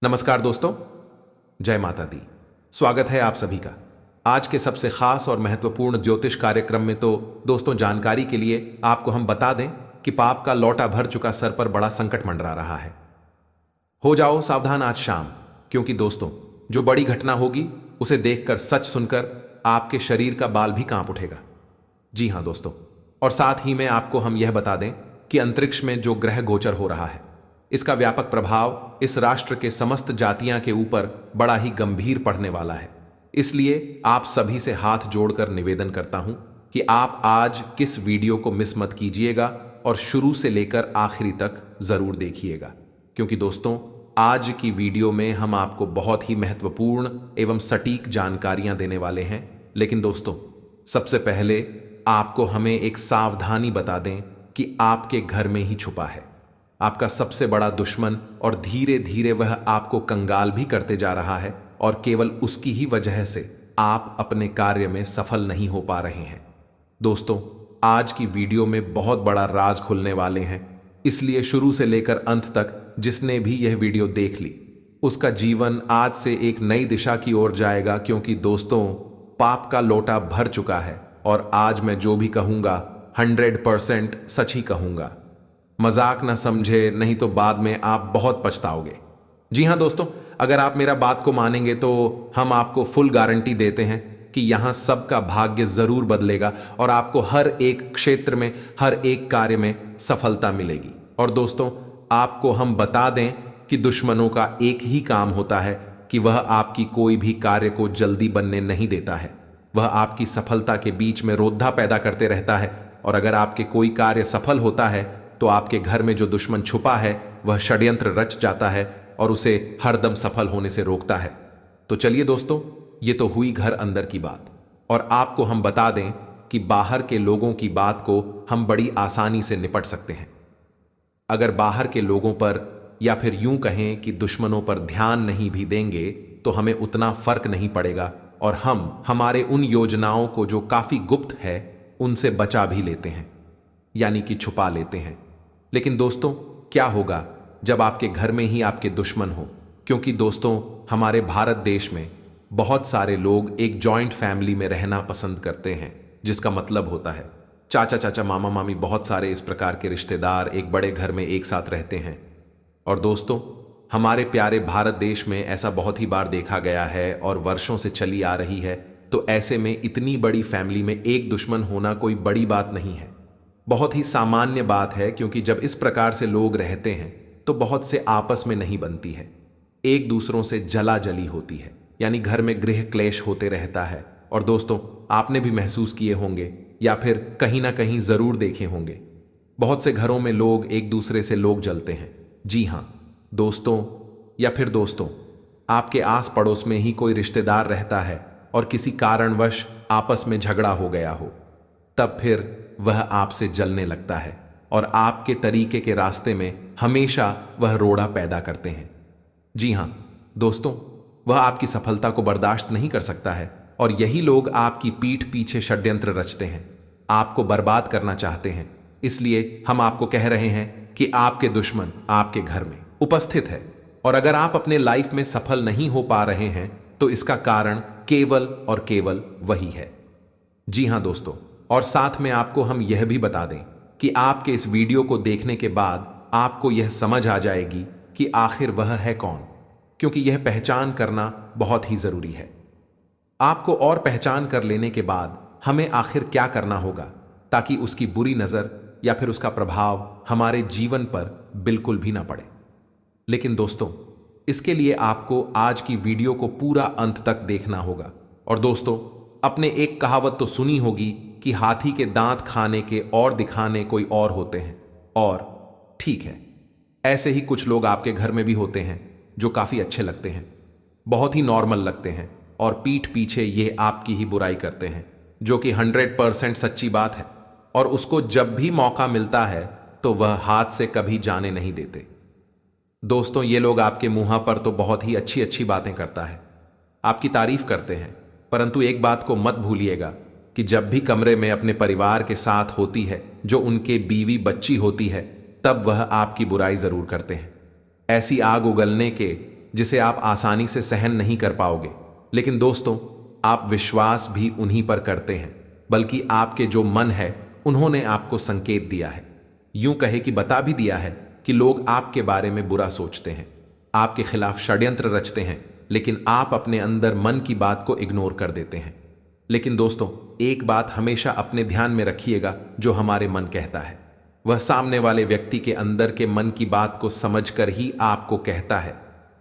नमस्कार दोस्तों, जय माता दी। स्वागत है आप सभी का आज के सबसे खास और महत्वपूर्ण ज्योतिष कार्यक्रम में। तो दोस्तों, जानकारी के लिए आपको हम बता दें कि पाप का लौटा भर चुका सर पर बड़ा संकट मंडरा रहा है। हो जाओ सावधान आज शाम, क्योंकि दोस्तों, जो बड़ी घटना होगी उसे देखकर, सच सुनकर आपके शरीर का बाल भी कांप उठेगा। जी हां दोस्तों, और साथ ही में आपको हम यह बता दें कि अंतरिक्ष में जो ग्रह गोचर हो रहा है, इसका व्यापक प्रभाव इस राष्ट्र के समस्त जातियां के ऊपर बड़ा ही गंभीर पड़ने वाला है। इसलिए आप सभी से हाथ जोड़कर निवेदन करता हूं कि आप आज किस वीडियो को मिस मत कीजिएगा और शुरू से लेकर आखिरी तक जरूर देखिएगा, क्योंकि दोस्तों, आज की वीडियो में हम आपको बहुत ही महत्वपूर्ण एवं सटीक जानकारियां देने वाले हैं। लेकिन दोस्तों, सबसे पहले आपको हमें एक सावधानी बता दें कि आपके घर में ही छुपा है आपका सबसे बड़ा दुश्मन, और धीरे धीरे वह आपको कंगाल भी करते जा रहा है, और केवल उसकी ही वजह से आप अपने कार्य में सफल नहीं हो पा रहे हैं। दोस्तों, आज की वीडियो में बहुत बड़ा राज खुलने वाले हैं, इसलिए शुरू से लेकर अंत तक जिसने भी यह वीडियो देख ली, उसका जीवन आज से एक नई दिशा की ओर जाएगा। क्योंकि दोस्तों, पाप का लोटा भर चुका है, और आज मैं जो भी कहूंगा 100% सच ही कहूंगा। मजाक ना समझे, नहीं तो बाद में आप बहुत पछताओगे। जी हां दोस्तों, अगर आप मेरा बात को मानेंगे तो हम आपको फुल गारंटी देते हैं कि यहां सबका भाग्य जरूर बदलेगा और आपको हर एक क्षेत्र में, हर एक कार्य में सफलता मिलेगी। और दोस्तों, आपको हम बता दें कि दुश्मनों का एक ही काम होता है कि वह आपकी कोई भी कार्य को जल्दी बनने नहीं देता है। वह आपकी सफलता के बीच में रोधा पैदा करते रहता है, और अगर आपके कोई कार्य सफल होता है तो आपके घर में जो दुश्मन छुपा है वह षड्यंत्र रच जाता है और उसे हरदम सफल होने से रोकता है। तो चलिए दोस्तों, ये तो हुई घर अंदर की बात, और आपको हम बता दें कि बाहर के लोगों की बात को हम बड़ी आसानी से निपट सकते हैं। अगर बाहर के लोगों पर, या फिर यूं कहें कि दुश्मनों पर ध्यान नहीं भी देंगे तो हमें उतना फर्क नहीं पड़ेगा, और हम हमारे उन योजनाओं को जो काफी गुप्त है उनसे बचा भी लेते हैं, यानी कि छुपा लेते हैं। लेकिन दोस्तों, क्या होगा जब आपके घर में ही आपके दुश्मन हो? क्योंकि दोस्तों, हमारे भारत देश में बहुत सारे लोग एक जॉइंट फैमिली में रहना पसंद करते हैं, जिसका मतलब होता है चाचा चाचा, मामा मामी, बहुत सारे इस प्रकार के रिश्तेदार एक बड़े घर में एक साथ रहते हैं। और दोस्तों, हमारे प्यारे भारत देश में ऐसा बहुत ही बार देखा गया है और वर्षों से चली आ रही है। तो ऐसे में इतनी बड़ी फैमिली में एक दुश्मन होना कोई बड़ी बात नहीं है, बहुत ही सामान्य बात है। क्योंकि जब इस प्रकार से लोग रहते हैं तो बहुत से आपस में नहीं बनती है, एक दूसरों से जला जली होती है, यानी घर में गृह क्लेश होते रहता है। और दोस्तों, आपने भी महसूस किए होंगे या फिर कहीं ना कहीं जरूर देखे होंगे, बहुत से घरों में लोग एक दूसरे से लोग जलते हैं। जी हां दोस्तों, या फिर दोस्तों, आपके आस पड़ोस में ही कोई रिश्तेदार रहता है और किसी कारणवश आपस में झगड़ा हो गया हो, तब फिर वह आपसे जलने लगता है और आपके तरीके के रास्ते में हमेशा वह रोड़ा पैदा करते हैं। जी हां दोस्तों, वह आपकी सफलता को बर्दाश्त नहीं कर सकता है, और यही लोग आपकी पीठ पीछे षड्यंत्र रचते हैं, आपको बर्बाद करना चाहते हैं। इसलिए हम आपको कह रहे हैं कि आपके दुश्मन आपके घर में उपस्थित है, और अगर आप अपने लाइफ में सफल नहीं हो पा रहे हैं तो इसका कारण केवल और केवल वही है। जी हां दोस्तों, और साथ में आपको हम यह भी बता दें कि आपके इस वीडियो को देखने के बाद आपको यह समझ आ जाएगी कि आखिर वह है कौन, क्योंकि यह पहचान करना बहुत ही जरूरी है। आपको और पहचान कर लेने के बाद हमें आखिर क्या करना होगा ताकि उसकी बुरी नजर या फिर उसका प्रभाव हमारे जीवन पर बिल्कुल भी ना पड़े। लेकिन दोस्तों, इसके लिए आपको आज की वीडियो को पूरा अंत तक देखना होगा। और दोस्तों, अपने एक कहावत तो सुनी होगी कि हाथी के दांत खाने के और दिखाने कोई और होते हैं। और ठीक है, ऐसे ही कुछ लोग आपके घर में भी होते हैं जो काफी अच्छे लगते हैं, बहुत ही नॉर्मल लगते हैं, और पीठ पीछे ये आपकी ही बुराई करते हैं, जो कि 100% सच्ची बात है। और उसको जब भी मौका मिलता है तो वह हाथ से कभी जाने नहीं देते। दोस्तों, ये लोग आपके मुंह पर तो बहुत ही अच्छी अच्छी बातें करता है, आपकी तारीफ करते हैं, परंतु एक बात को मत भूलिएगा कि जब भी कमरे में अपने परिवार के साथ होती है, जो उनके बीवी बच्ची होती है, तब वह आपकी बुराई जरूर करते हैं। ऐसी आग उगलने के जिसे आप आसानी से सहन नहीं कर पाओगे। लेकिन दोस्तों, आप विश्वास भी उन्हीं पर करते हैं, बल्कि आपके जो मन है उन्होंने आपको संकेत दिया है। यूं कहे कि बता भी दिया है कि लोग आपके बारे में बुरा सोचते हैं, आपके खिलाफ षड्यंत्र रचते हैं, लेकिन आप अपने अंदर मन की बात को इग्नोर कर देते हैं। लेकिन दोस्तों, एक बात हमेशा अपने ध्यान में रखिएगा, जो हमारे मन कहता है वह सामने वाले व्यक्ति के अंदर के मन की बात को समझकर ही आपको कहता है,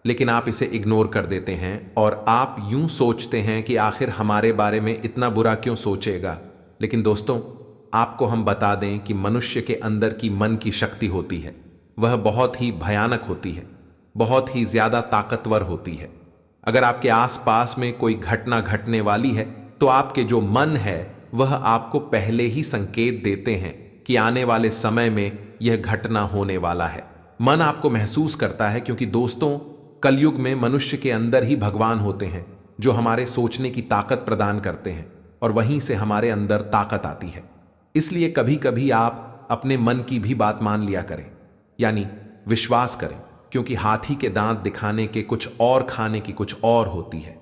लेकिन आप इसे इग्नोर कर देते हैं और आप यूं सोचते हैं कि आखिर हमारे बारे में इतना बुरा क्यों सोचेगा। लेकिन दोस्तों, आपको हम बता दें कि मनुष्य के अंदर की मन की शक्ति होती है, वह बहुत ही भयानक होती है, बहुत ही ज्यादा ताकतवर होती है। अगर आपके आसपास में कोई घटना घटने वाली है तो आपके जो मन है वह आपको पहले ही संकेत देते हैं कि आने वाले समय में यह घटना होने वाला है। मन आपको महसूस करता है, क्योंकि दोस्तों, कलयुग में मनुष्य के अंदर ही भगवान होते हैं जो हमारे सोचने की ताकत प्रदान करते हैं और वहीं से हमारे अंदर ताकत आती है। इसलिए कभी कभी आप अपने मन की भी बात मान लिया करें, यानी विश्वास करें, क्योंकि हाथी के दांत दिखाने के कुछ और खाने की कुछ और होती है।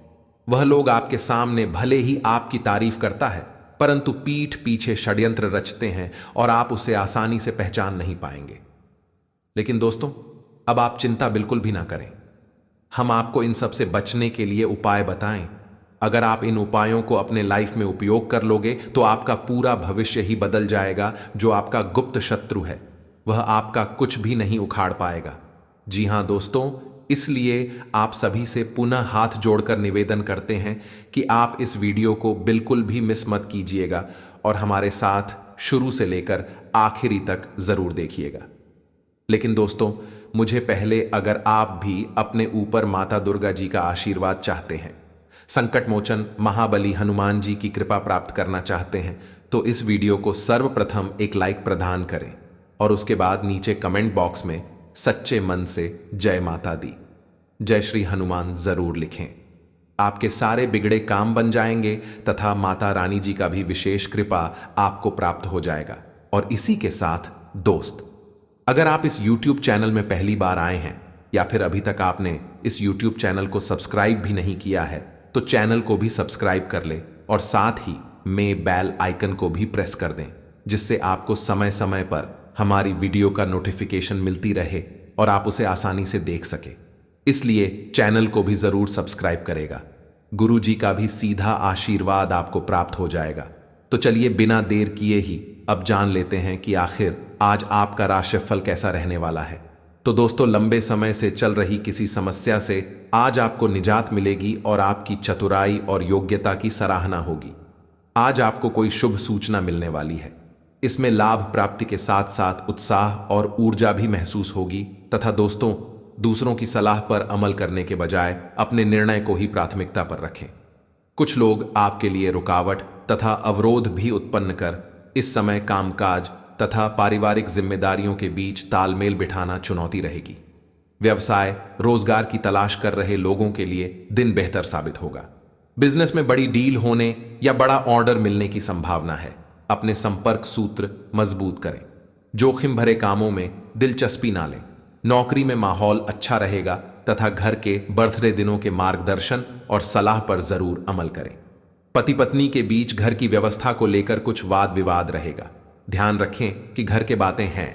वह लोग आपके सामने भले ही आपकी तारीफ करता है, परंतु पीठ पीछे षड्यंत्र रचते हैं और आप उसे आसानी से पहचान नहीं पाएंगे। लेकिन दोस्तों, अब आप चिंता बिल्कुल भी ना करें, हम आपको इन सब से बचने के लिए उपाय बताएं। अगर आप इन उपायों को अपने लाइफ में उपयोग कर लोगे तो आपका पूरा भविष्य ही बदल जाएगा। जो आपका गुप्त शत्रु है वह आपका कुछ भी नहीं उखाड़ पाएगा। जी हां दोस्तों, इसलिए आप सभी से पुनः हाथ जोड़कर निवेदन करते हैं कि आप इस वीडियो को बिल्कुल भी मिस मत कीजिएगा और हमारे साथ शुरू से लेकर आखिरी तक जरूर देखिएगा। लेकिन दोस्तों, मुझे पहले, अगर आप भी अपने ऊपर माता दुर्गा जी का आशीर्वाद चाहते हैं, संकट मोचन महाबली हनुमान जी की कृपा प्राप्त करना चाहते हैं, तो इस वीडियो को सर्वप्रथम एक लाइक प्रदान करें और उसके बाद नीचे कमेंट बॉक्स में सच्चे मन से जय माता दी, जय श्री हनुमान जरूर लिखें। आपके सारे बिगड़े काम बन जाएंगे तथा माता रानी जी का भी विशेष कृपा आपको प्राप्त हो जाएगा। और इसी के साथ दोस्त, अगर आप इस YouTube चैनल में पहली बार आए हैं या फिर अभी तक आपने इस YouTube चैनल को सब्सक्राइब भी नहीं किया है, तो चैनल को भी सब्सक्राइब कर ले और साथ ही में बेल आइकन को भी प्रेस कर दें, जिससे आपको समय समय पर हमारी वीडियो का नोटिफिकेशन मिलती रहे और आप उसे आसानी से देख सके। इसलिए चैनल को भी जरूर सब्सक्राइब करेगा। गुरु जी का भी सीधा आशीर्वाद आपको प्राप्त हो जाएगा। तो चलिए बिना देर किए ही अब जान लेते हैं कि आखिर आज आपका राशिफल कैसा रहने वाला है। तो दोस्तों, लंबे समय से चल रही किसी समस्या से आज आपको निजात मिलेगी और आपकी चतुराई और योग्यता की सराहना होगी। आज आपको कोई शुभ सूचना मिलने वाली है। इसमें लाभ प्राप्ति के साथ साथ उत्साह और ऊर्जा भी महसूस होगी तथा दोस्तों, दूसरों की सलाह पर अमल करने के बजाय अपने निर्णय को ही प्राथमिकता पर रखें। कुछ लोग आपके लिए रुकावट तथा अवरोध भी उत्पन्न कर इस समय कामकाज तथा पारिवारिक जिम्मेदारियों के बीच तालमेल बिठाना चुनौती रहेगी। व्यवसाय, रोजगार की तलाश कर रहे लोगों के लिए दिन बेहतर साबित होगा। बिजनेस में बड़ी डील होने या बड़ा ऑर्डर मिलने की संभावना है। अपने संपर्क सूत्र मजबूत करें। जोखिम भरे कामों में दिलचस्पी ना लें। नौकरी में माहौल अच्छा रहेगा तथा घर के बर्थडे दिनों के मार्गदर्शन और सलाह पर जरूर अमल करें। पति पत्नी के बीच घर की व्यवस्था को लेकर कुछ वाद विवाद रहेगा। ध्यान रखें कि घर के बातें हैं,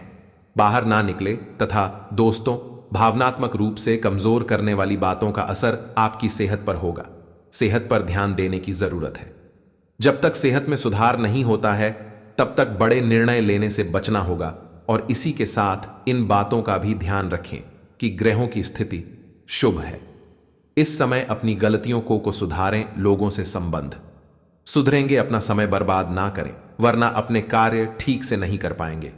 बाहर ना निकले तथा दोस्तों, भावनात्मक रूप से कमजोर करने वाली बातों का असर आपकी सेहत पर होगा। सेहत पर ध्यान देने की जरूरत है। जब तक सेहत में सुधार नहीं होता है तब तक बड़े निर्णय लेने से बचना होगा। और इसी के साथ इन बातों का भी ध्यान रखें कि ग्रहों की स्थिति शुभ है। इस समय अपनी गलतियों को सुधारें। लोगों से संबंध सुधरेंगे। अपना समय बर्बाद ना करें, वरना अपने कार्य ठीक से नहीं कर पाएंगे।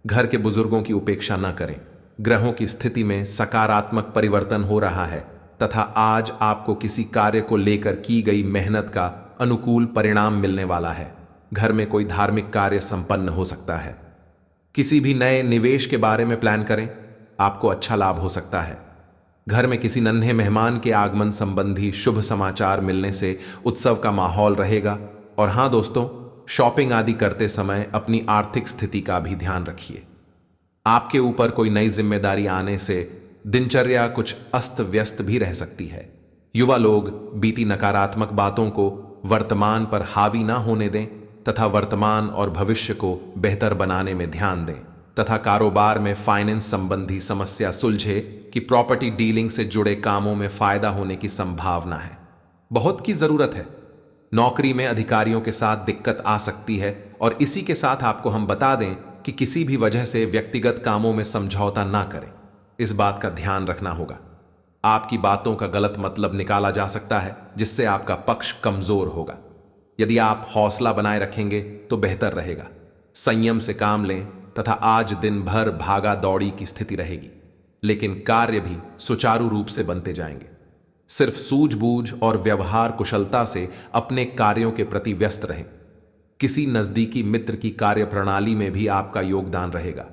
घर के बुजुर्गों की उपेक्षा ना करें। ग्रहों की स्थिति में सकारात्मक परिवर्तन हो रहा है तथा आज आपको किसी कार्य को लेकर की गई मेहनत का अनुकूल परिणाम मिलने वाला है। घर में कोई धार्मिक कार्य संपन्न हो सकता है। किसी भी नए निवेश के बारे में प्लान करें, आपको अच्छा लाभ हो सकता है। घर में किसी नन्हे मेहमान के आगमन संबंधी शुभ समाचार मिलने से उत्सव का माहौल रहेगा। और हां दोस्तों, शॉपिंग आदि करते समय अपनी आर्थिक स्थिति का भी ध्यान रखिए। आपके ऊपर कोई नई जिम्मेदारी आने से दिनचर्या कुछ अस्त व्यस्त भी रह सकती है। युवा लोग बीती नकारात्मक बातों को वर्तमान पर हावी ना होने दें तथा वर्तमान और भविष्य को बेहतर बनाने में ध्यान दें तथा कारोबार में फाइनेंस संबंधी समस्या सुलझे कि प्रॉपर्टी डीलिंग से जुड़े कामों में फायदा होने की संभावना है। बहुत की जरूरत है। नौकरी में अधिकारियों के साथ दिक्कत आ सकती है और इसी के साथ आपको हम बता दें कि किसी भी वजह से व्यक्तिगत कामों में समझौता ना करें। इस बात का ध्यान रखना होगा। आपकी बातों का गलत मतलब निकाला जा सकता है जिससे आपका पक्ष कमजोर होगा। यदि आप हौसला बनाए रखेंगे तो बेहतर रहेगा। संयम से काम लें तथा आज दिन भर भागा दौड़ी की स्थिति रहेगी, लेकिन कार्य भी सुचारू रूप से बनते जाएंगे। सिर्फ सूझबूझ और व्यवहार कुशलता से अपने कार्यों के प्रति व्यस्त रहें। किसी नजदीकी मित्र की कार्य प्रणाली में भी आपका योगदान रहेगा।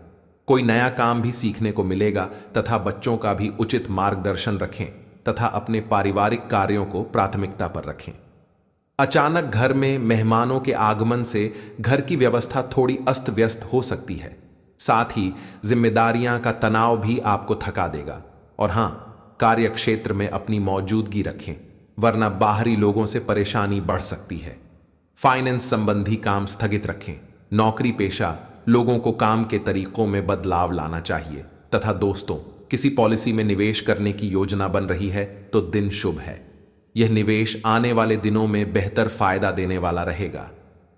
कोई नया काम भी सीखने को मिलेगा तथा बच्चों का भी उचित मार्गदर्शन रखें तथा अपने पारिवारिक कार्यों को प्राथमिकता पर रखें। अचानक घर में मेहमानों के आगमन से घर की व्यवस्था थोड़ी अस्त व्यस्त हो सकती है। साथ ही जिम्मेदारियां का तनाव भी आपको थका देगा। और हां, कार्य क्षेत्र में अपनी मौजूदगी रखें, वरना बाहरी लोगों से परेशानी बढ़ सकती है। फाइनेंस संबंधी काम स्थगित रखें। नौकरी पेशा लोगों को काम के तरीकों में बदलाव लाना चाहिए तथा दोस्तों, किसी पॉलिसी में निवेश करने की योजना बन रही है तो दिन शुभ है। यह निवेश आने वाले दिनों में बेहतर फायदा देने वाला रहेगा।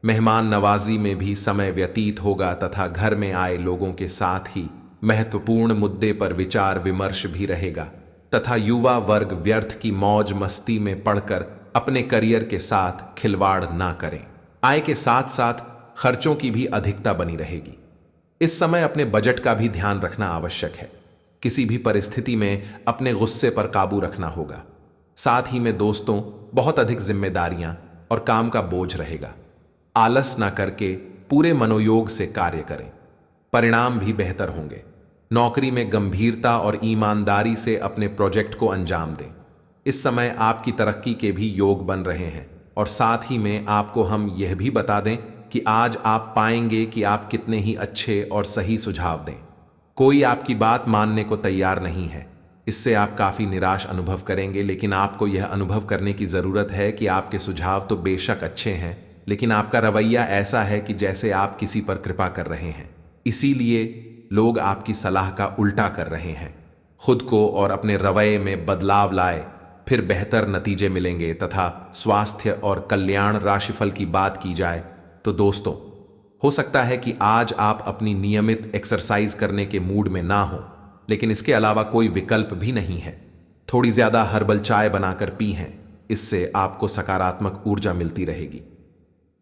मेहमान नवाजी में भी समय व्यतीत होगा तथा घर में आए लोगों के साथ ही महत्वपूर्ण मुद्दे पर विचार विमर्श भी रहेगा तथा युवा वर्ग व्यर्थ की मौज मस्ती में पड़कर अपने करियर के साथ खिलवाड़ ना करें। आय के साथ साथ खर्चों की भी अधिकता बनी रहेगी। इस समय अपने बजट का भी ध्यान रखना आवश्यक है। किसी भी परिस्थिति में अपने गुस्से पर काबू रखना होगा। साथ ही में दोस्तों, बहुत अधिक जिम्मेदारियां और काम का बोझ रहेगा। आलस ना करके पूरे मनोयोग से कार्य करें, परिणाम भी बेहतर होंगे। नौकरी में गंभीरता और ईमानदारी से अपने प्रोजेक्ट को अंजाम दें। इस समय आपकी तरक्की के भी योग बन रहे हैं और साथ ही में आपको हम यह भी बता दें कि आज आप पाएंगे कि आप कितने ही अच्छे और सही सुझाव दें। कोई आपकी बात मानने को तैयार नहीं है। इससे आप काफी निराश अनुभव करेंगे, लेकिन आपको यह अनुभव करने की जरूरत है कि आपके सुझाव तो बेशक अच्छे हैं, लेकिन आपका रवैया ऐसा है कि जैसे आप किसी पर कृपा कर रहे हैं। इसीलिए लोग आपकी सलाह का उल्टा कर रहे हैं। खुद को और अपने रवैये में बदलाव लाए, फिर बेहतर नतीजे मिलेंगे। तथा स्वास्थ्य और कल्याण राशिफल की बात की जाए तो दोस्तों, हो सकता है कि आज आप अपनी नियमित एक्सरसाइज करने के मूड में ना हो, लेकिन इसके अलावा कोई विकल्प भी नहीं है। थोड़ी ज्यादा हर्बल चाय बनाकर पी हैं, इससे आपको सकारात्मक ऊर्जा मिलती रहेगी।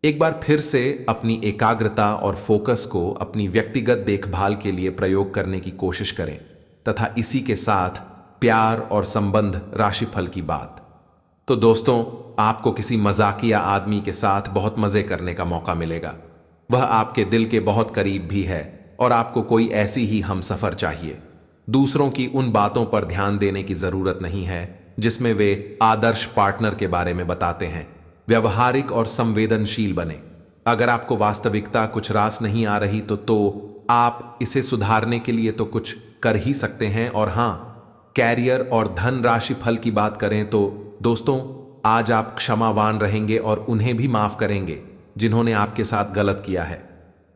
एक बार फिर से अपनी एकाग्रता और फोकस को अपनी व्यक्तिगत देखभाल के लिए प्रयोग करने की कोशिश करें तथा इसी के साथ प्यार और संबंध राशिफल की बात। तो दोस्तों, आपको किसी मजाकिया आदमी के साथ बहुत मजे करने का मौका मिलेगा। वह आपके दिल के बहुत करीब भी है और आपको कोई ऐसी ही हमसफर चाहिए। दूसरों की उन बातों पर ध्यान देने की जरूरत नहीं है जिसमें वे आदर्श पार्टनर के बारे में बताते हैं। व्यवहारिक और संवेदनशील बने। अगर आपको वास्तविकता कुछ रास नहीं आ रही तो आप इसे सुधारने के लिए तो कुछ कर ही सकते हैं। और हां, कैरियर और धन राशि फल की बात करें तो दोस्तों, आज आप क्षमावान रहेंगे और उन्हें भी माफ करेंगे जिन्होंने आपके साथ गलत किया है।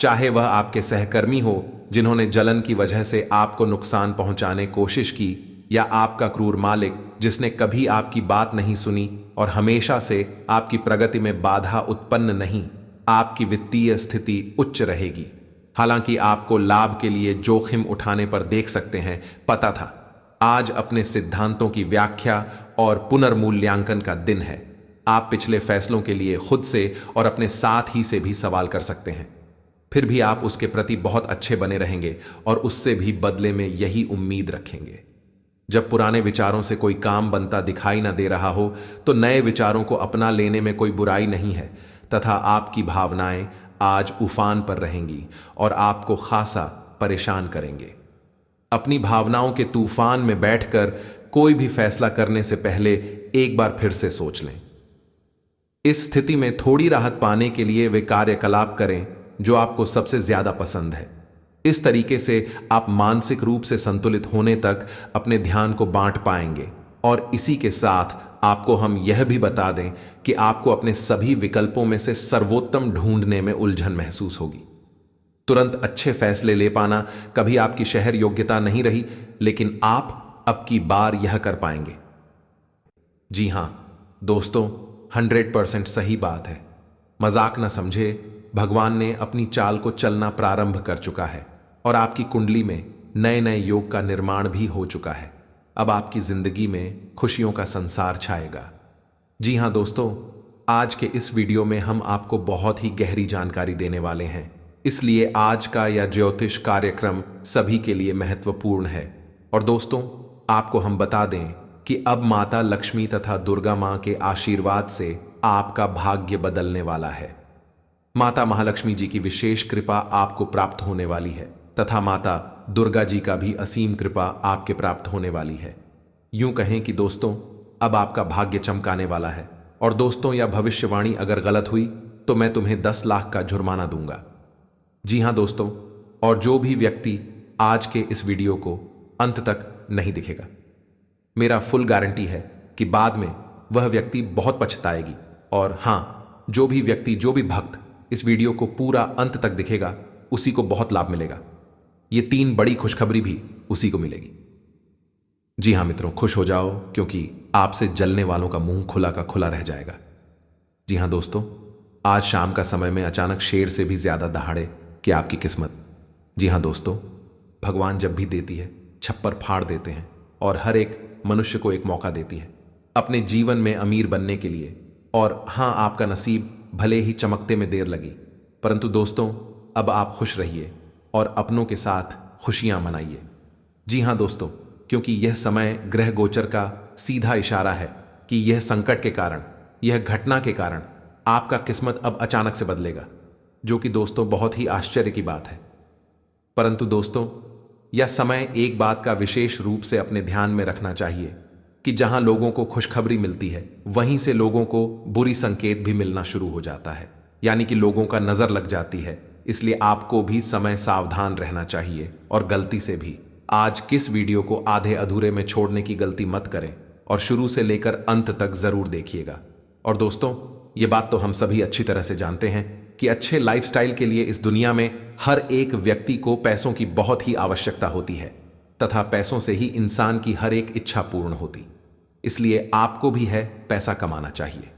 चाहे वह आपके सहकर्मी हो जिन्होंने जलन की वजह से आपको नुकसान पहुंचाने कोशिश की, या आपका क्रूर मालिक जिसने कभी आपकी बात नहीं सुनी और हमेशा से आपकी प्रगति में बाधा उत्पन्न नहीं। आपकी वित्तीय स्थिति उच्च रहेगी। हालांकि आपको लाभ के लिए जोखिम उठाने पर देख सकते हैं, पता था। आज अपने सिद्धांतों की व्याख्या और पुनर्मूल्यांकन का दिन है। आप पिछले फैसलों के लिए खुद से और अपने साथ ही से भी सवाल कर सकते हैं। फिर भी आप उसके प्रति बहुत अच्छे बने रहेंगे और उससे भी बदले में यही उम्मीद रखेंगे। जब पुराने विचारों से कोई काम बनता दिखाई न दे रहा हो तो नए विचारों को अपना लेने में कोई बुराई नहीं है तथा आपकी भावनाएं आज उफान पर रहेंगी और आपको खासा परेशान करेंगे। अपनी भावनाओं के तूफान में बैठकर कोई भी फैसला करने से पहले एक बार फिर से सोच लें। इस स्थिति में थोड़ी राहत पाने के लिए वे कार्यकलाप करें जो आपको सबसे ज्यादा पसंद है। इस तरीके से आप मानसिक रूप से संतुलित होने तक अपने ध्यान को बांट पाएंगे। और इसी के साथ आपको हम यह भी बता दें कि आपको अपने सभी विकल्पों में से सर्वोत्तम ढूंढने में उलझन महसूस होगी। तुरंत अच्छे फैसले ले पाना कभी आपकी शहर योग्यता नहीं रही, लेकिन आप अब की बार यह कर पाएंगे। जी हां दोस्तों, 100% सही बात है। मजाक न समझे, भगवान ने अपनी चाल को चलना प्रारंभ कर चुका है और आपकी कुंडली में नए नए योग का निर्माण भी हो चुका है। अब आपकी जिंदगी में खुशियों का संसार छाएगा। जी हां दोस्तों, आज के इस वीडियो में हम आपको बहुत ही गहरी जानकारी देने वाले हैं, इसलिए आज का यह ज्योतिष कार्यक्रम सभी के लिए महत्वपूर्ण है। और दोस्तों, आपको हम बता दें कि अब माता लक्ष्मी तथा दुर्गा मां के आशीर्वाद से आपका भाग्य बदलने वाला है। माता महालक्ष्मी जी की विशेष कृपा आपको प्राप्त होने वाली है तथा माता दुर्गा जी का भी असीम कृपा आपके प्राप्त होने वाली है। यूं कहें कि दोस्तों, अब आपका भाग्य चमकाने वाला है। और दोस्तों, यह भविष्यवाणी अगर गलत हुई तो मैं तुम्हें 10 लाख का जुर्माना दूंगा। जी हां दोस्तों, और जो भी व्यक्ति आज के इस वीडियो को अंत तक नहीं दिखेगा, मेरा फुल गारंटी है कि बाद में वह व्यक्ति बहुत पछताएगी। और हां, जो भी भक्त इस वीडियो को पूरा अंत तक दिखेगा उसी को बहुत लाभ मिलेगा। ये 3 बड़ी खुशखबरी भी उसी को मिलेगी। जी हां मित्रों, खुश हो जाओ, क्योंकि आपसे जलने वालों का मुंह खुला का खुला रह जाएगा। जी हां दोस्तों, आज शाम का समय में अचानक शेर से भी ज्यादा दहाड़े कि आपकी किस्मत। जी हां दोस्तों, भगवान जब भी देती है छप्पर फाड़ देते हैं और हर एक मनुष्य को एक मौका देती है अपने जीवन में अमीर बनने के लिए। और हां, आपका नसीब भले ही चमकते में देर लगी, परंतु दोस्तों, अब आप खुश रहिए और अपनों के साथ खुशियां मनाइए। जी हां दोस्तों, क्योंकि यह समय ग्रह गोचर का सीधा इशारा है कि यह संकट के कारण, यह घटना के कारण आपका किस्मत अब अचानक से बदलेगा, जो कि दोस्तों बहुत ही आश्चर्य की बात है। परंतु दोस्तों, यह समय एक बात का विशेष रूप से अपने ध्यान में रखना चाहिए कि जहां लोगों को खुशखबरी मिलती है, वहीं से लोगों को बुरी संकेत भी मिलना शुरू हो जाता है, यानी कि लोगों का नजर लग जाती है। इसलिए आपको भी समय सावधान रहना चाहिए और गलती से भी आज किस वीडियो को आधे अधूरे में छोड़ने की गलती मत करें और शुरू से लेकर अंत तक जरूर देखिएगा। और दोस्तों, ये बात तो हम सभी अच्छी तरह से जानते हैं कि अच्छे लाइफस्टाइल के लिए इस दुनिया में हर एक व्यक्ति को पैसों की बहुत ही आवश्यकता होती है तथा पैसों से ही इंसान की हर एक इच्छा पूर्ण होती। इसलिए आपको भी है पैसा कमाना चाहिए,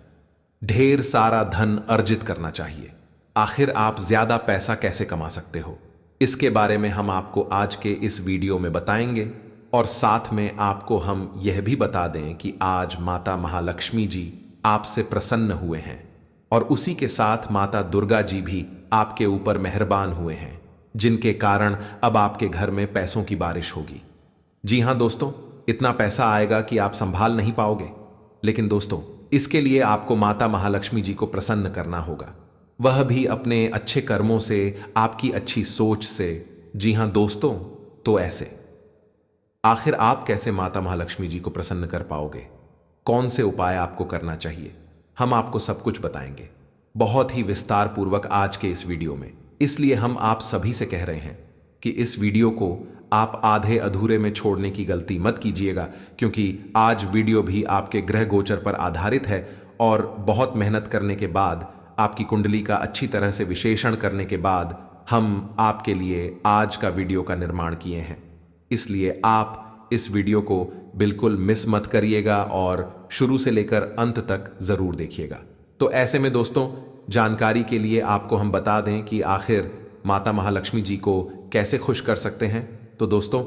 ढेर सारा धन अर्जित करना चाहिए। आखिर आप ज्यादा पैसा कैसे कमा सकते हो, इसके बारे में हम आपको आज के इस वीडियो में बताएंगे। और साथ में आपको हम यह भी बता दें कि आज माता महालक्ष्मी जी आपसे प्रसन्न हुए हैं और उसी के साथ माता दुर्गा जी भी आपके ऊपर मेहरबान हुए हैं, जिनके कारण अब आपके घर में पैसों की बारिश होगी। जी हां दोस्तों, इतना पैसा आएगा कि आप संभाल नहीं पाओगे। लेकिन दोस्तों, इसके लिए आपको माता महालक्ष्मी जी को प्रसन्न करना होगा, वह भी अपने अच्छे कर्मों से, आपकी अच्छी सोच से। जी हां दोस्तों, तो ऐसे आखिर आप कैसे माता महालक्ष्मी जी को प्रसन्न कर पाओगे, कौन से उपाय आपको करना चाहिए, हम आपको सब कुछ बताएंगे बहुत ही विस्तार पूर्वक आज के इस वीडियो में। इसलिए हम आप सभी से कह रहे हैं कि इस वीडियो को आप आधे अधूरे में छोड़ने की गलती मत कीजिएगा, क्योंकि आज वीडियो भी आपके ग्रह गोचर पर आधारित है और बहुत मेहनत करने के बाद, आपकी कुंडली का अच्छी तरह से विश्लेषण करने के बाद हम आपके लिए आज का वीडियो का निर्माण किए हैं। इसलिए आप इस वीडियो को बिल्कुल मिस मत करिएगा और शुरू से लेकर अंत तक जरूर देखिएगा। तो ऐसे में दोस्तों, जानकारी के लिए आपको हम बता दें कि आखिर माता महालक्ष्मी जी को कैसे खुश कर सकते हैं। तो दोस्तों,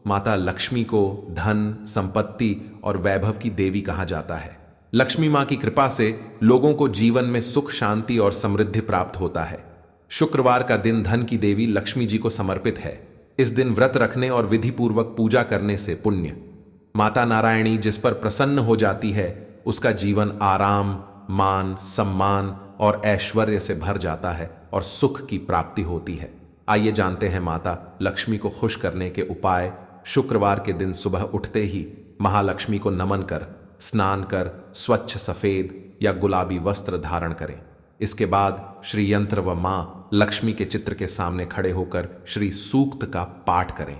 माता लक्ष्मी को धन, संपत्ति और वैभव की देवी कहा जाता है। लक्ष्मी मां की कृपा से लोगों को जीवन में सुख, शांति और समृद्धि प्राप्त होता है। शुक्रवार का दिन धन की देवी लक्ष्मी जी को समर्पित है। इस दिन व्रत रखने और विधि पूर्वक पूजा करने से पुण्य। माता नारायणी जिस पर प्रसन्न हो जाती है, उसका जीवन आराम, मान, सम्मान और ऐश्वर्य से भर जाता है और सुख की प्राप्ति होती है। आइए जानते हैं माता लक्ष्मी को खुश करने के उपाय। शुक्रवार के दिन सुबह उठते ही महालक्ष्मी को नमन कर, स्नान कर स्वच्छ सफेद या गुलाबी वस्त्र धारण करें। इसके बाद श्री यंत्र व मां लक्ष्मी के चित्र के सामने खड़े होकर श्री सूक्त का पाठ करें।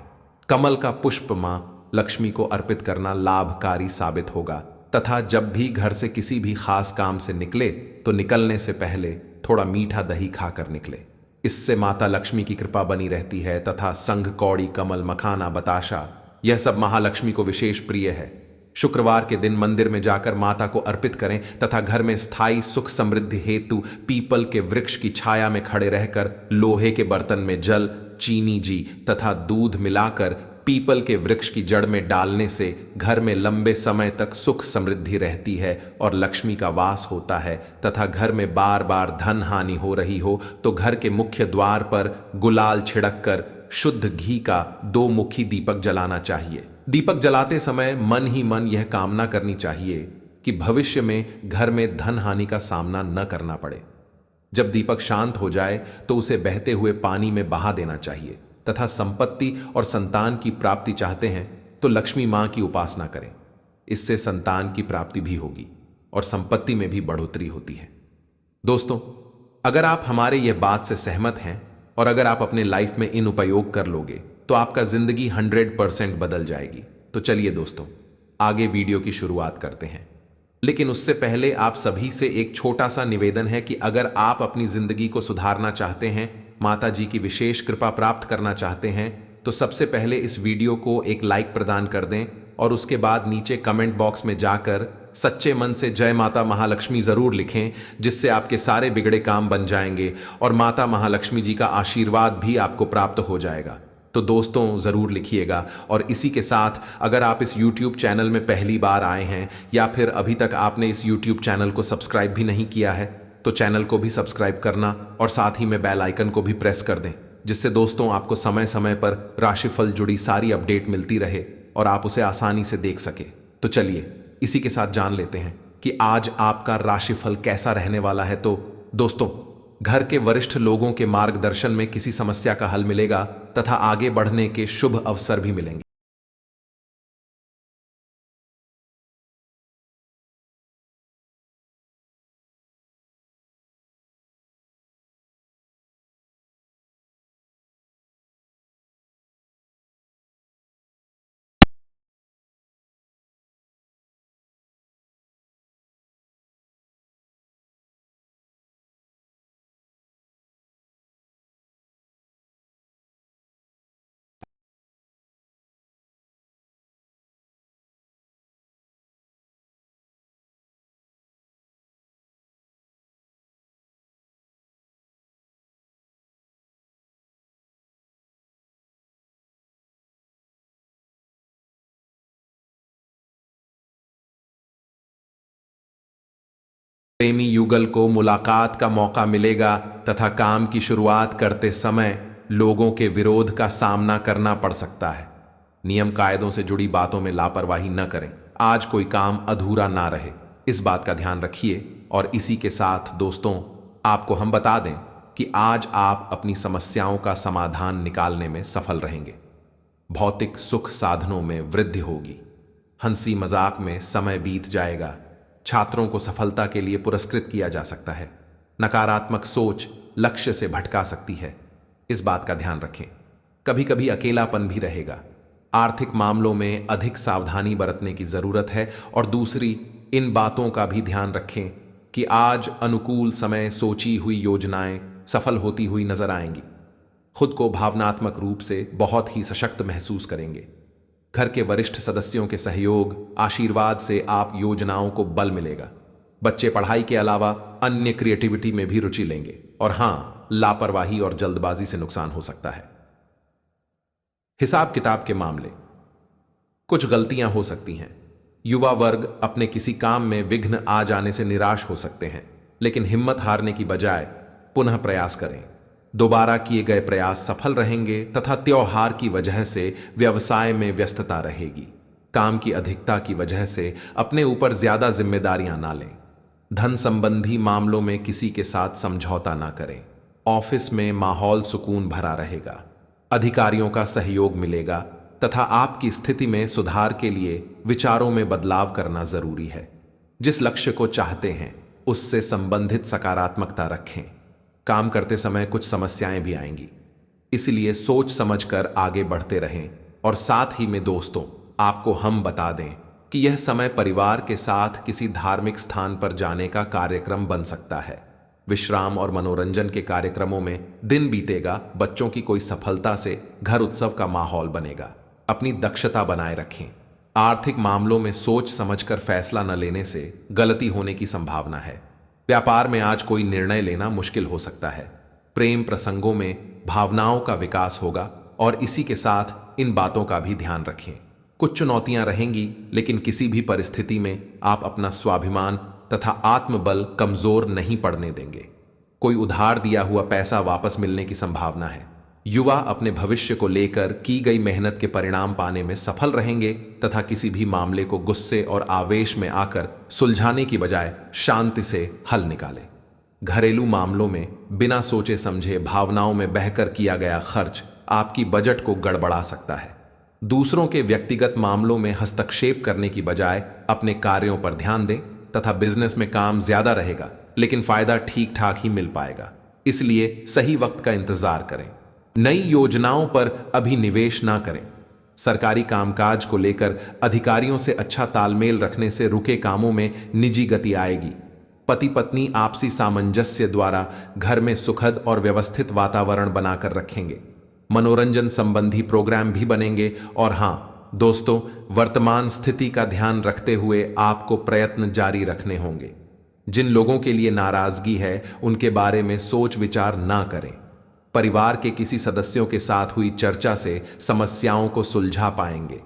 कमल का पुष्प मां लक्ष्मी को अर्पित करना लाभकारी साबित होगा तथा जब भी घर से किसी भी खास काम से निकले तो निकलने से पहले थोड़ा मीठा दही खाकर निकले। इससे माता लक्ष्मी की कृपा बनी रहती है तथा संघ, कौड़ी, कमल, मखाना, बताशा यह सब महालक्ष्मी को विशेष प्रिय है। शुक्रवार के दिन मंदिर में जाकर माता को अर्पित करें तथा घर में स्थायी सुख समृद्धि हेतु पीपल के वृक्ष की छाया में खड़े रहकर लोहे के बर्तन में जल, चीनी जी तथा दूध मिलाकर पीपल के वृक्ष की जड़ में डालने से घर में लंबे समय तक सुख समृद्धि रहती है और लक्ष्मी का वास होता है तथा घर में बार बार धन हानि हो रही हो तो घर के मुख्य द्वार पर गुलाल छिड़क कर शुद्ध घी का 2 मुखी दीपक जलाना चाहिए। दीपक जलाते समय मन ही मन यह कामना करनी चाहिए कि भविष्य में घर में धन हानि का सामना न करना पड़े। जब दीपक शांत हो जाए तो उसे बहते हुए पानी में बहा देना चाहिए तथा संपत्ति और संतान की प्राप्ति चाहते हैं तो लक्ष्मी मां की उपासना करें। इससे संतान की प्राप्ति भी होगी और संपत्ति में भी बढ़ोतरी होती है। दोस्तों, अगर आप हमारे यह बात से सहमत हैं और अगर आप अपने लाइफ में इन उपयोग कर लोगे तो आपका जिंदगी 100% बदल जाएगी। तो चलिए दोस्तों, आगे वीडियो की शुरुआत करते हैं। लेकिन उससे पहले आप सभी से एक छोटा सा निवेदन है कि अगर आप अपनी जिंदगी को सुधारना चाहते हैं, माता जी की विशेष कृपा प्राप्त करना चाहते हैं, तो सबसे पहले इस वीडियो को एक लाइक प्रदान कर दें और उसके बाद नीचे कमेंट बॉक्स में जाकर सच्चे मन से जय माता महालक्ष्मी जरूर लिखें, जिससे आपके सारे बिगड़े काम बन जाएंगे और माता महालक्ष्मी जी का आशीर्वाद भी आपको प्राप्त हो जाएगा। तो दोस्तों, ज़रूर लिखिएगा। और इसी के साथ अगर आप इस YouTube चैनल में पहली बार आए हैं या फिर अभी तक आपने इस YouTube चैनल को सब्सक्राइब भी नहीं किया है तो चैनल को भी सब्सक्राइब करना और साथ ही में बेल आइकन को भी प्रेस कर दें, जिससे दोस्तों आपको समय समय पर राशिफल जुड़ी सारी अपडेट मिलती रहे और आप उसे आसानी से देख सके। तो चलिए इसी के साथ जान लेते हैं कि आज आपका राशिफल कैसा रहने वाला है। तो दोस्तों, घर के वरिष्ठ लोगों के मार्गदर्शन में किसी समस्या का हल मिलेगा तथा आगे बढ़ने के शुभ अवसर भी मिलेंगे। प्रेमी युगल को मुलाकात का मौका मिलेगा तथा काम की शुरुआत करते समय लोगों के विरोध का सामना करना पड़ सकता है। नियम कायदों से जुड़ी बातों में लापरवाही न करें। आज कोई काम अधूरा ना रहे, इस बात का ध्यान रखिए। और इसी के साथ दोस्तों, आपको हम बता दें कि आज आप अपनी समस्याओं का समाधान निकालने में सफल रहेंगे। भौतिक सुख साधनों में वृद्धि होगी। हंसी मजाक में समय बीत जाएगा। छात्रों को सफलता के लिए पुरस्कृत किया जा सकता है। नकारात्मक सोच लक्ष्य से भटका सकती है, इस बात का ध्यान रखें। कभी कभी अकेलापन भी रहेगा। आर्थिक मामलों में अधिक सावधानी बरतने की जरूरत है। और दूसरी, इन बातों का भी ध्यान रखें कि आज अनुकूल समय सोची हुई योजनाएं सफल होती हुई नजर आएंगी। खुद को भावनात्मक रूप से बहुत ही सशक्त महसूस करेंगे। घर के वरिष्ठ सदस्यों के सहयोग, आशीर्वाद से आप योजनाओं को बल मिलेगा। बच्चे पढ़ाई के अलावा अन्य क्रिएटिविटी में भी रुचि लेंगे। और हां, लापरवाही और जल्दबाजी से नुकसान हो सकता है। हिसाब किताब के मामले, कुछ गलतियां हो सकती हैं। युवा वर्ग अपने किसी काम में विघ्न आ जाने से निराश हो सकते हैं, लेकिन हिम्मत हारने की बजाय पुनः प्रयास करें। दोबारा किए गए प्रयास सफल रहेंगे तथा त्योहार की वजह से व्यवसाय में व्यस्तता रहेगी। काम की अधिकता की वजह से अपने ऊपर ज्यादा जिम्मेदारियां ना लें। धन संबंधी मामलों में किसी के साथ समझौता ना करें। ऑफिस में माहौल सुकून भरा रहेगा। अधिकारियों का सहयोग मिलेगा तथा आपकी स्थिति में सुधार के लिए विचारों में बदलाव करना जरूरी है। जिस लक्ष्य को चाहते हैं उससे संबंधित सकारात्मकता रखें। काम करते समय कुछ समस्याएं भी आएंगी, इसलिए सोच समझकर आगे बढ़ते रहें। और साथ ही में दोस्तों, आपको हम बता दें कि यह समय परिवार के साथ किसी धार्मिक स्थान पर जाने का कार्यक्रम बन सकता है। विश्राम और मनोरंजन के कार्यक्रमों में दिन बीतेगा, बच्चों की कोई सफलता से घर उत्सव का माहौल बनेगा। अपनी दक्षता बनाए रखें। आर्थिक मामलों में सोच समझकर फैसला न लेने से गलती होने की संभावना है। व्यापार में आज कोई निर्णय लेना मुश्किल हो सकता है। प्रेम प्रसंगों में भावनाओं का विकास होगा और इसी के साथ इन बातों का भी ध्यान रखें। कुछ चुनौतियां रहेंगी, लेकिन किसी भी परिस्थिति में आप अपना स्वाभिमान तथा आत्मबल कमजोर नहीं पड़ने देंगे। कोई उधार दिया हुआ पैसा वापस मिलने की संभावना है। युवा अपने भविष्य को लेकर की गई मेहनत के परिणाम पाने में सफल रहेंगे तथा किसी भी मामले को गुस्से और आवेश में आकर सुलझाने की बजाय शांति से हल निकालें। घरेलू मामलों में बिना सोचे समझे भावनाओं में बहकर किया गया खर्च आपकी बजट को गड़बड़ा सकता है। दूसरों के व्यक्तिगत मामलों में हस्तक्षेप करने की बजाय अपने कार्यों पर ध्यान दें तथा बिजनेस में काम ज्यादा रहेगा, लेकिन फायदा ठीक ठाक ही मिल पाएगा, इसलिए सही वक्त का इंतजार करें। नई योजनाओं पर अभी निवेश ना करें। सरकारी कामकाज को लेकर अधिकारियों से अच्छा तालमेल रखने से रुके कामों में निजी गति आएगी। पति पत्नी आपसी सामंजस्य द्वारा घर में सुखद और व्यवस्थित वातावरण बनाकर रखेंगे। मनोरंजन संबंधी प्रोग्राम भी बनेंगे। और हां दोस्तों, वर्तमान स्थिति का ध्यान रखते हुए आपको प्रयत्न जारी रखने होंगे। जिन लोगों के लिए नाराजगी है, उनके बारे में सोच विचार ना करें। परिवार के किसी सदस्यों के साथ हुई चर्चा से समस्याओं को सुलझा पाएंगे।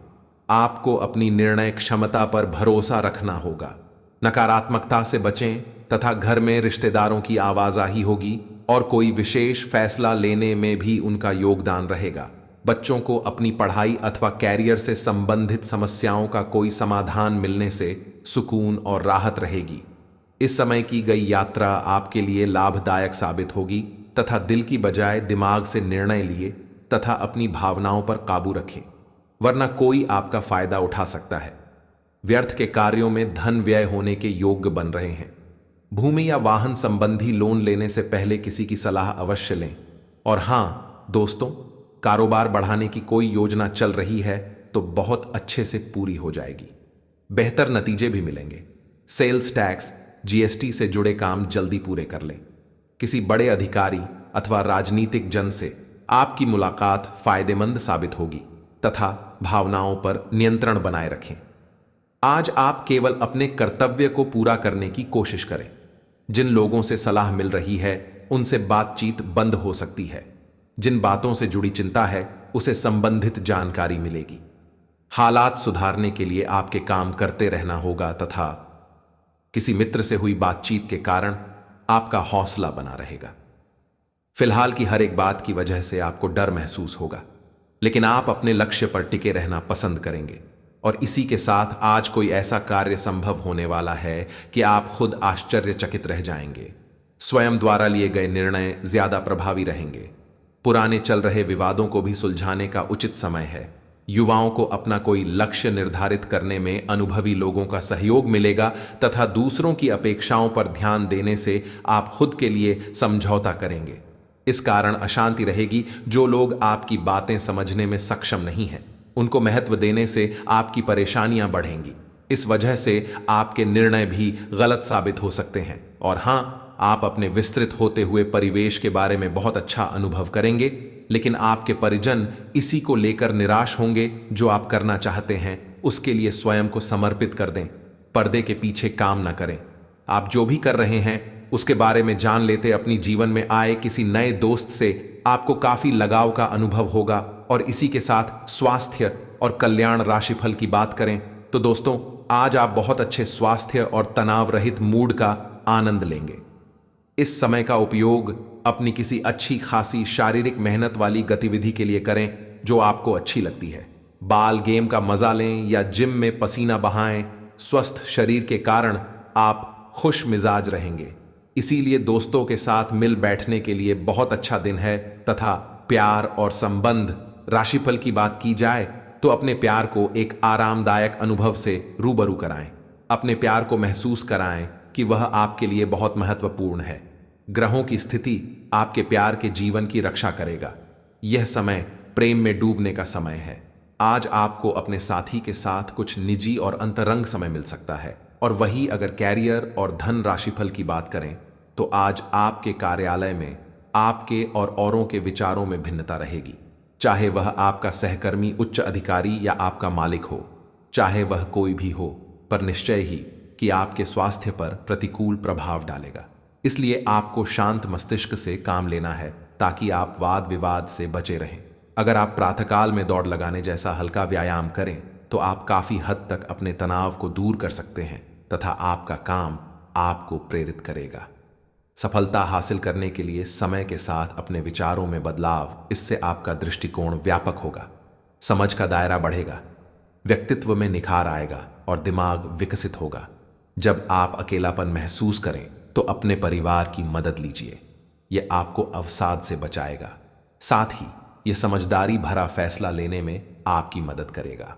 आपको अपनी निर्णय क्षमता पर भरोसा रखना होगा। नकारात्मकता से बचें तथा घर में रिश्तेदारों की आवाजाही होगी और कोई विशेष फैसला लेने में भी उनका योगदान रहेगा। बच्चों को अपनी पढ़ाई अथवा कैरियर से संबंधित समस्याओं का कोई समाधान मिलने से सुकून और राहत रहेगी। इस समय की गई यात्रा आपके लिए लाभदायक साबित होगी तथा दिल की बजाय दिमाग से निर्णय लिए तथा अपनी भावनाओं पर काबू रखें, वरना कोई आपका फायदा उठा सकता है। व्यर्थ के कार्यों में धन व्यय होने के योग्य बन रहे हैं। भूमि या वाहन संबंधी लोन लेने से पहले किसी की सलाह अवश्य लें। और हां दोस्तों, कारोबार बढ़ाने की कोई योजना चल रही है तो बहुत अच्छे से पूरी हो जाएगी। बेहतर नतीजे भी मिलेंगे। सेल्स टैक्स, जीएसटी से जुड़े काम जल्दी पूरे कर लें। किसी बड़े अधिकारी अथवा राजनीतिक जन से आपकी मुलाकात फायदेमंद साबित होगी तथा भावनाओं पर नियंत्रण बनाए रखें। आज आप केवल अपने कर्तव्य को पूरा करने की कोशिश करें। जिन लोगों से सलाह मिल रही है उनसे बातचीत बंद हो सकती है। जिन बातों से जुड़ी चिंता है उसे संबंधित जानकारी मिलेगी। हालात सुधारने के लिए आपके काम करते रहना होगा तथा किसी मित्र से हुई बातचीत के कारण आपका हौसला बना रहेगा। फिलहाल की हर एक बात की वजह से आपको डर महसूस होगा, लेकिन आप अपने लक्ष्य पर टिके रहना पसंद करेंगे। और इसी के साथ आज कोई ऐसा कार्य संभव होने वाला है कि आप खुद आश्चर्यचकित रह जाएंगे। स्वयं द्वारा लिए गए निर्णय ज्यादा प्रभावी रहेंगे। पुराने चल रहे विवादों को भी सुलझाने का उचित समय है। युवाओं को अपना कोई लक्ष्य निर्धारित करने में अनुभवी लोगों का सहयोग मिलेगा तथा दूसरों की अपेक्षाओं पर ध्यान देने से आप खुद के लिए समझौता करेंगे। इस कारण अशांति रहेगी। जो लोग आपकी बातें समझने में सक्षम नहीं हैं, उनको महत्व देने से आपकी परेशानियां बढ़ेंगी। इस वजह से आपके निर्णय भी गलत साबित हो सकते हैं। और हां, आप अपने विस्तृत होते हुए परिवेश के बारे में बहुत अच्छा अनुभव करेंगे, लेकिन आपके परिजन इसी को लेकर निराश होंगे। जो आप करना चाहते हैं उसके लिए स्वयं को समर्पित कर दें। पर्दे के पीछे काम न करें। आप जो भी कर रहे हैं उसके बारे में जान लेते अपनी जीवन में आए किसी नए दोस्त से आपको काफी लगाव का अनुभव होगा। और इसी के साथ स्वास्थ्य और कल्याण राशिफल की बात करें तो दोस्तों, आज आप बहुत अच्छे स्वास्थ्य और तनाव रहित मूड का आनंद लेंगे। इस समय का उपयोग अपनी किसी अच्छी खासी शारीरिक मेहनत वाली गतिविधि के लिए करें जो आपको अच्छी लगती है। बाल गेम का मजा लें या जिम में पसीना बहाएं। स्वस्थ शरीर के कारण आप खुश मिजाज रहेंगे। इसीलिए दोस्तों के साथ मिल बैठने के लिए बहुत अच्छा दिन है। तथा प्यार और संबंध राशिफल की बात की जाए तो अपने प्यार को एक आरामदायक अनुभव से रूबरू कराएं। अपने प्यार को महसूस कराएं कि वह आपके लिए बहुत महत्वपूर्ण है। ग्रहों की स्थिति आपके प्यार के जीवन की रक्षा करेगा। यह समय प्रेम में डूबने का समय है। आज आपको अपने साथी के साथ कुछ निजी और अंतरंग समय मिल सकता है। और वही अगर कैरियर और धन राशिफल की बात करें तो आज आपके कार्यालय में आपके और औरों के विचारों में भिन्नता रहेगी। चाहे वह आपका सहकर्मी, उच्च अधिकारी या आपका मालिक हो, चाहे वह कोई भी हो, पर निश्चय ही कि आपके स्वास्थ्य पर प्रतिकूल प्रभाव डालेगा। इसलिए आपको शांत मस्तिष्क से काम लेना है ताकि आप वाद विवाद से बचे रहें। अगर आप प्रातःकाल में दौड़ लगाने जैसा हल्का व्यायाम करें तो आप काफी हद तक अपने तनाव को दूर कर सकते हैं तथा आपका काम आपको प्रेरित करेगा। सफलता हासिल करने के लिए समय के साथ अपने विचारों में बदलाव, इससे आपका दृष्टिकोण व्यापक होगा, समझ का दायरा बढ़ेगा, व्यक्तित्व में निखार आएगा और दिमाग विकसित होगा। जब आप अकेलापन महसूस करें तो अपने परिवार की मदद लीजिए, यह आपको अवसाद से बचाएगा। साथ ही यह समझदारी भरा फैसला लेने में आपकी मदद करेगा।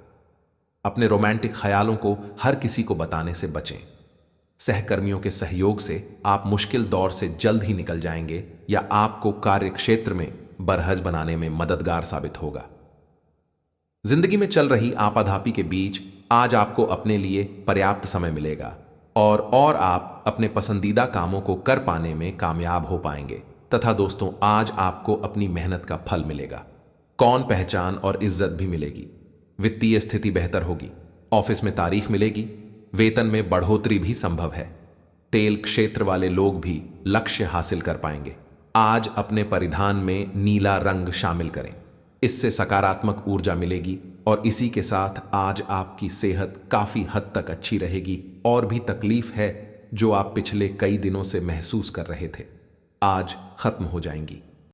अपने रोमांटिक ख्यालों को हर किसी को बताने से बचें। सहकर्मियों के सहयोग से आप मुश्किल दौर से जल्द ही निकल जाएंगे या आपको कार्य क्षेत्र में बरहज बनाने में मददगार साबित होगा। जिंदगी में चल रही आपाधापी के बीच आज आपको अपने लिए पर्याप्त समय मिलेगा और आप अपने पसंदीदा कामों को कर पाने में कामयाब हो पाएंगे तथा दोस्तों आज आपको अपनी मेहनत का फल मिलेगा। कौन पहचान और इज्जत भी मिलेगी। वित्तीय स्थिति बेहतर होगी। ऑफिस में तारीख मिलेगी। वेतन में बढ़ोतरी भी संभव है। तेल क्षेत्र वाले लोग भी लक्ष्य हासिल कर पाएंगे। आज अपने परिधान में नीला रंग शामिल करें, इससे सकारात्मक ऊर्जा मिलेगी और इसी के साथ आज आपकी सेहत काफी हद तक अच्छी रहेगी और भी तकलीफ है जो आप पिछले कई दिनों से महसूस कर रहे थे, आज खत्म हो जाएंगी।